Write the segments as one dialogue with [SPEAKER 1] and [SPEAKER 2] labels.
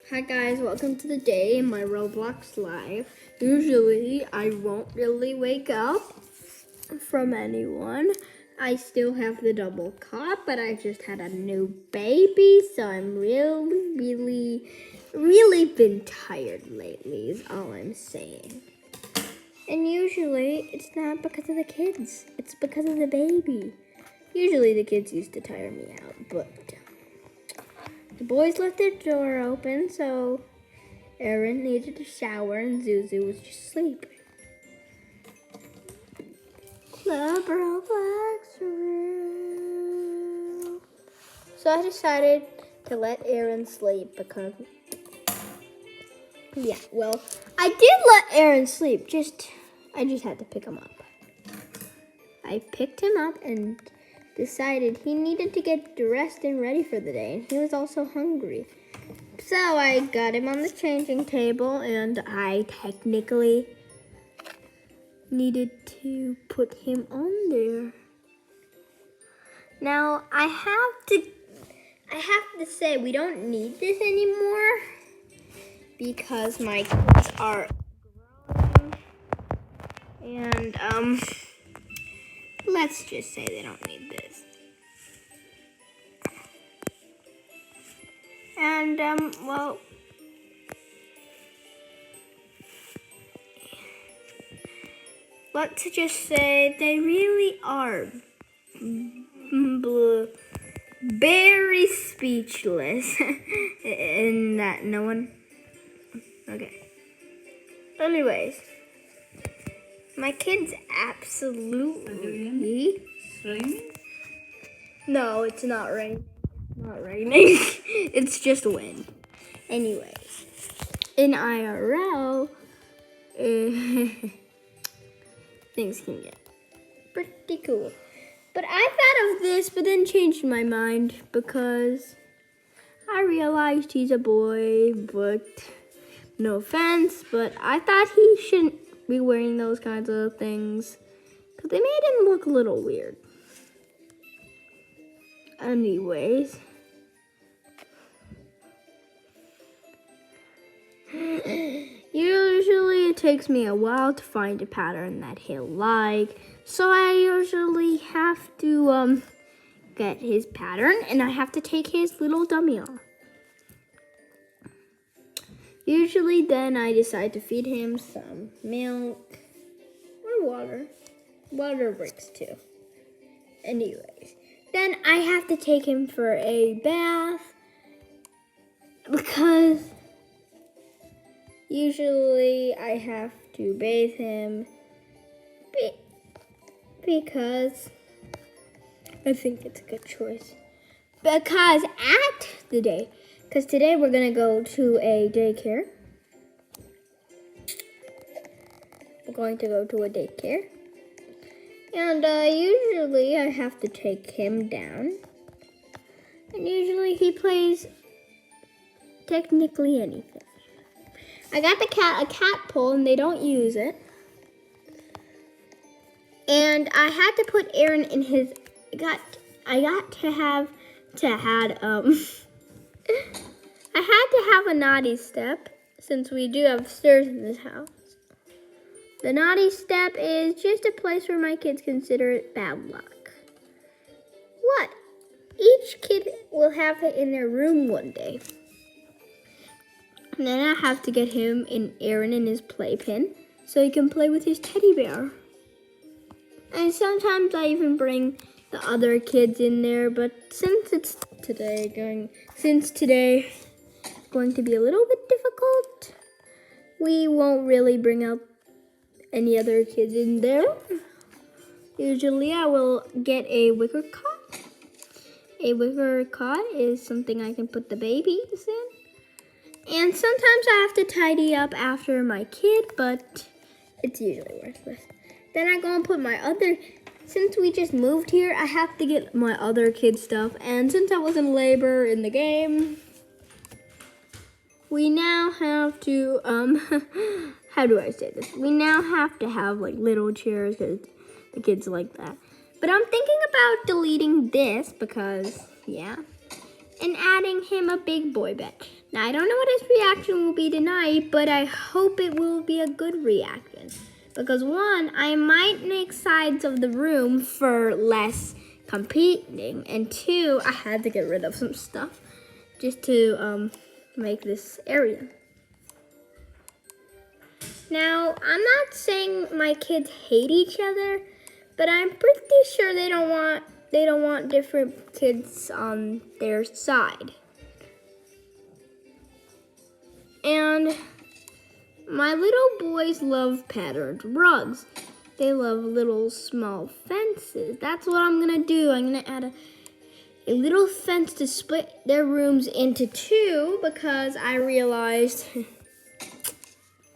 [SPEAKER 1] Hi guys, welcome to the day in my Roblox live. Usually I won't really wake up from anyone. I still have the double cot, but I just had a new baby, so I'm really been tired lately is all I'm saying. And usually it's not because of the kids, it's because of the baby. Usually the kids used to tire me out, but the boys left their door open, so Aaron needed a shower and Zuzu was just sleeping. Club Roblox room. So I decided to let Aaron sleep because, I did let Aaron sleep. I just had to pick him up. I picked him up and decided he needed to get dressed and ready for the day, and he was also hungry. So I got him on the changing table, and I technically needed to put him on there. Now I have to say we don't need this anymore because my kids are growing, and let's just say they don't need this. And, let's just say they really are very speechless. And that no one, okay. Anyways, my kids absolutely.
[SPEAKER 2] Raining?
[SPEAKER 1] No, it's not raining. Not raining. It's just wind. Anyways, in IRL, things can get pretty cool. But I thought of this, but then changed my mind because I realized he's a boy, but no offense, but I thought he shouldn't be wearing those kinds of things because they made him look a little weird. Anyways. Usually it takes me a while to find a pattern that he'll like, so I usually have to get his pattern and I have to take his little dummy off. Usually then I decide to feed him some milk or water. Water works too. Anyways, then I have to take him for a bath because usually I have to bathe him because I think it's a good choice. Because today we're gonna go to a daycare. We're going to go to a daycare. And usually I have to take him down. And usually he plays technically anything. I got a cat pole, and they don't use it. And I had to put Aaron in his. I had to have a naughty step since we do have stairs in this house. The naughty step is just a place where my kids consider it bad luck. What? Each kid will have it in their room one day. And then I have to get him and Aaron in his playpen so he can play with his teddy bear. And sometimes I even bring the other kids in there, but since today is going to be a little bit difficult, we won't really bring out any other kids in there. Usually I will get a wicker cot. A wicker cot is something I can put the babies in. And sometimes I have to tidy up after my kid, but it's usually worthless. Then I go and put since we just moved here, I have to get my other kid stuff. And since I was in labor in the game, we now have to, how do I say this? We now have to have like little chairs because the kids like that. But I'm thinking about deleting this because, and adding him a big boy bed. Now, I don't know what his reaction will be tonight, but I hope it will be a good reaction. Because one, I might make sides of the room for less competing. And two, I had to get rid of some stuff just to make this area. Now, I'm not saying my kids hate each other, but I'm pretty sure they don't want different kids on their side. And my little boys love patterned rugs. They love little small fences. That's what I'm gonna do. I'm gonna add a little fence to split their rooms into two because I realized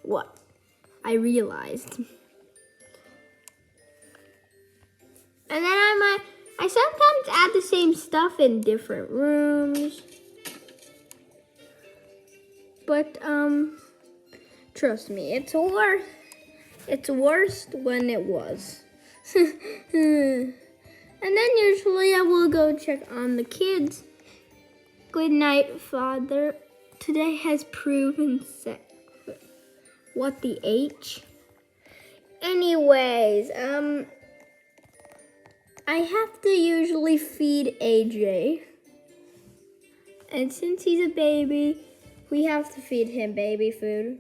[SPEAKER 1] what? I realized. And then I sometimes add the same stuff in different rooms. But trust me, it's worse when it was. And then usually I will go check on the kids. Good night, Father. Today has proven set. What the H? Anyways, I have to usually feed AJ. And since he's a baby, we have to feed him baby food.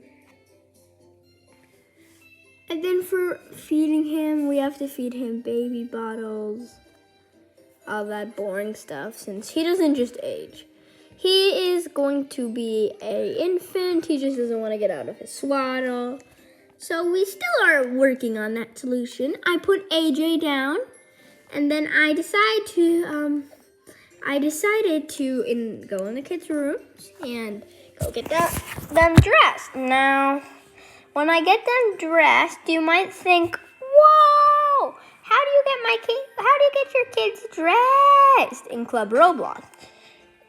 [SPEAKER 1] And then for feeding him, we have to feed him baby bottles. All that boring stuff, since he doesn't just age. He is going to be an infant. He just doesn't want to get out of his swaddle. So we still are working on that solution. I put AJ down, and then I decided to go in the kids' rooms and go get them dressed. Now, when I get them dressed, you might think, "Whoa! How do you get your kids dressed in Club Roblox?"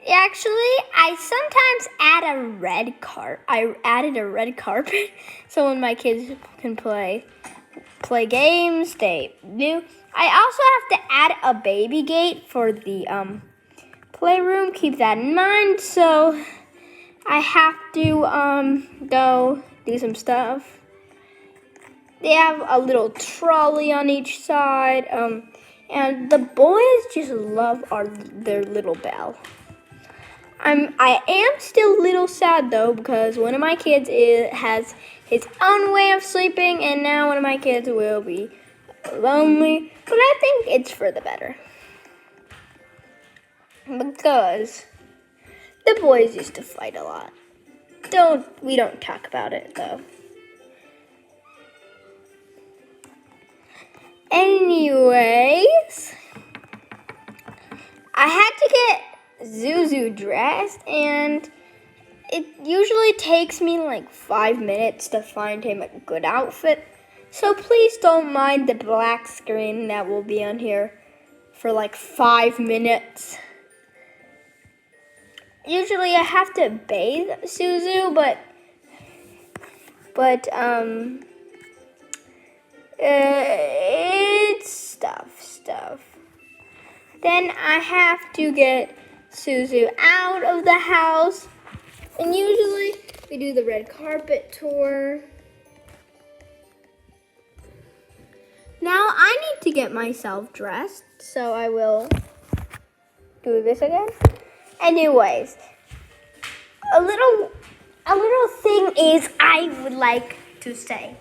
[SPEAKER 1] Actually, I sometimes add a red I added a red carpet so when my kids can play games, they do. I also have to add a baby gate for the playroom. Keep that in mind. So I have to go do some stuff. They have a little trolley on each side, and the boys just love their little bell. I am still a little sad though because one of my kids has his own way of sleeping, and now one of my kids will be lonely. But I think it's for the better because the boys used to fight a lot. We don't talk about it though. Anyways, I had to get Zuzu dressed, and it usually takes me like 5 minutes to find him a good outfit. So please don't mind the black screen that will be on here for like 5 minutes. Usually I have to bathe Zuzu, but it's stuff. Then I have to get Zuzu out of the house. And usually we do the red carpet tour. Now I need to get myself dressed, so I will do this again. Anyways, a little thing is I would like to say.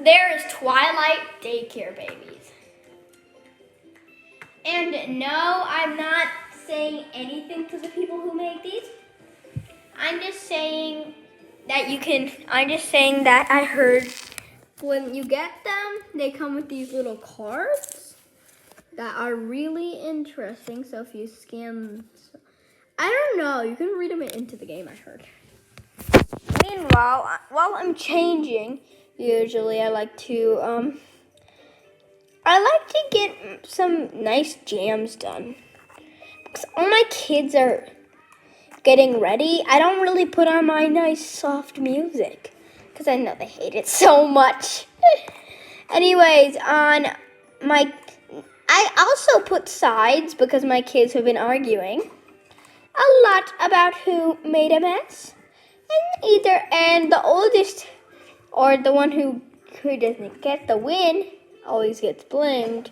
[SPEAKER 1] There is Twilight Daycare Babies. And no, I'm not saying anything to the people who make these. I'm just saying that I heard when you get them, they come with these little cards that are really interesting. So if you scan, I don't know, you can read them into the game, I heard. Meanwhile, while I'm changing, usually I like to get some nice jams done. Because all my kids are getting ready, I don't really put on my nice soft music. Because I know they hate it so much. Anyways, I also put sides because my kids have been arguing. a lot about who made a mess. And the oldest, or the one who doesn't get the win, always gets blamed.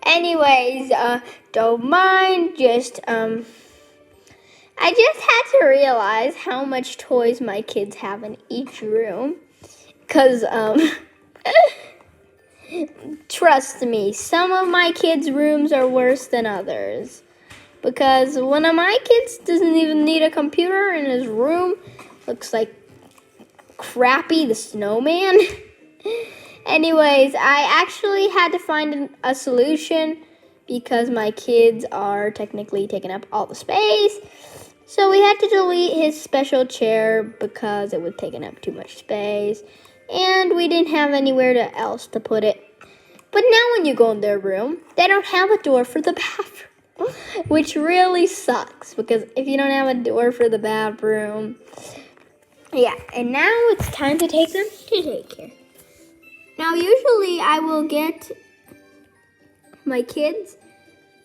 [SPEAKER 1] Anyways, don't mind, I just had to realize how much toys my kids have in each room. Cause, trust me, some of my kids' rooms are worse than others. Because one of my kids doesn't even need a computer, and his room looks like Crappy the Snowman. Anyways, I actually had to find a solution because my kids are technically taking up all the space. So we had to delete his special chair because it was taking up too much space. And we didn't have anywhere else to put it. But now when you go in their room, they don't have a door for the bathroom. Which really sucks because if you don't have a door for the bathroom. Yeah, and now it's time to take them to daycare. Now, usually I will get my kids,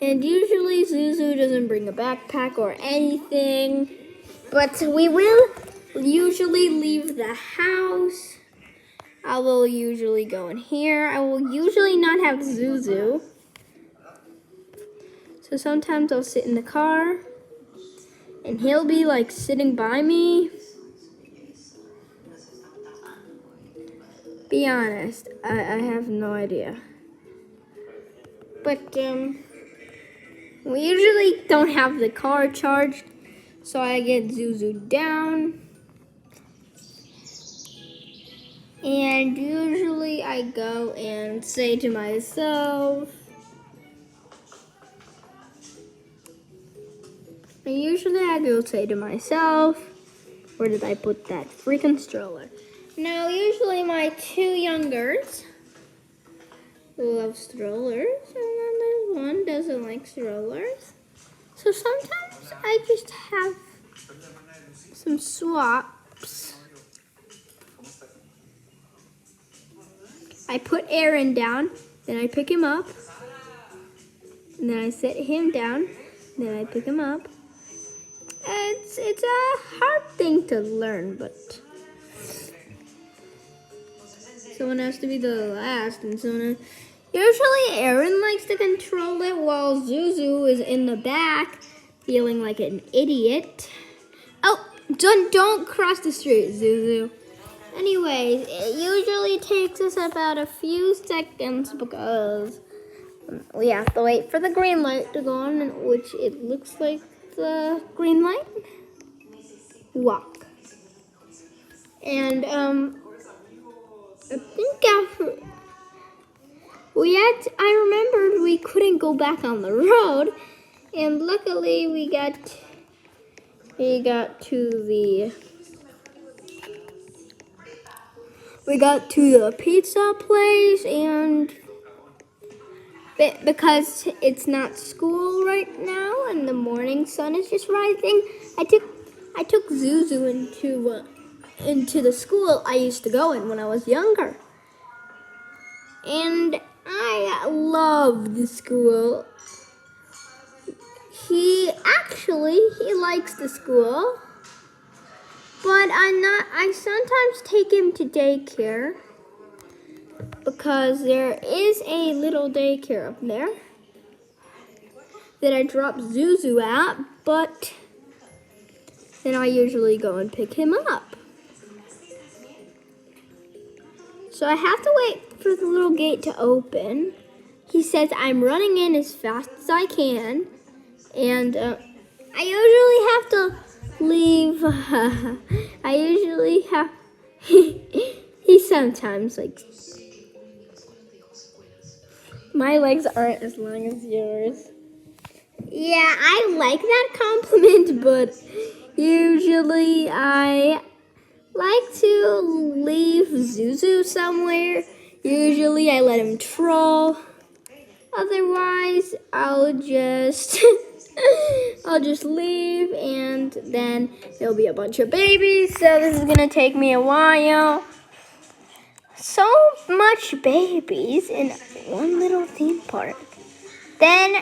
[SPEAKER 1] and usually Zuzu doesn't bring a backpack or anything, but we will usually leave the house. I will usually go in here. I will usually not have Zuzu. So sometimes I'll sit in the car, and he'll be like sitting by me. Be honest, I have no idea. But we usually don't have the car charged, so I get Zuzu down. And usually I go and say to myself, where did I put that freaking stroller? Now, usually my two youngers love strollers, and then there's one doesn't like strollers. So sometimes I just have some swaps. I put Aaron down, then I pick him up, and then I set him down, then I pick him up. It's a hard thing to learn, but someone has to be the last, and usually Aaron likes to control it while Zuzu is in the back, feeling like an idiot. Oh, don't cross the street, Zuzu. Anyways, it usually takes us about a few seconds because we have to wait for the green light to go on, which it looks like the green light. Walk. And I think after I remembered we couldn't go back on the road, and luckily we got to the pizza place, and because it's not school right now and the morning sun is just rising, I took Zuzu into the school I used to go in when I was younger. And I love the school. He likes the school. But I sometimes take him to daycare because there is a little daycare up there that I drop Zuzu at, but then I usually go and pick him up. So I have to wait for the little gate to open. He says I'm running in as fast as I can, and I usually have to leave. I usually have. He sometimes like. My legs aren't as long as yours. Yeah, I like that compliment, but usually I like to leave Zuzu somewhere. Usually I let him troll. Otherwise, I'll just leave, and then there'll be a bunch of babies, so this is gonna take me a while. So much babies in one little theme park. Then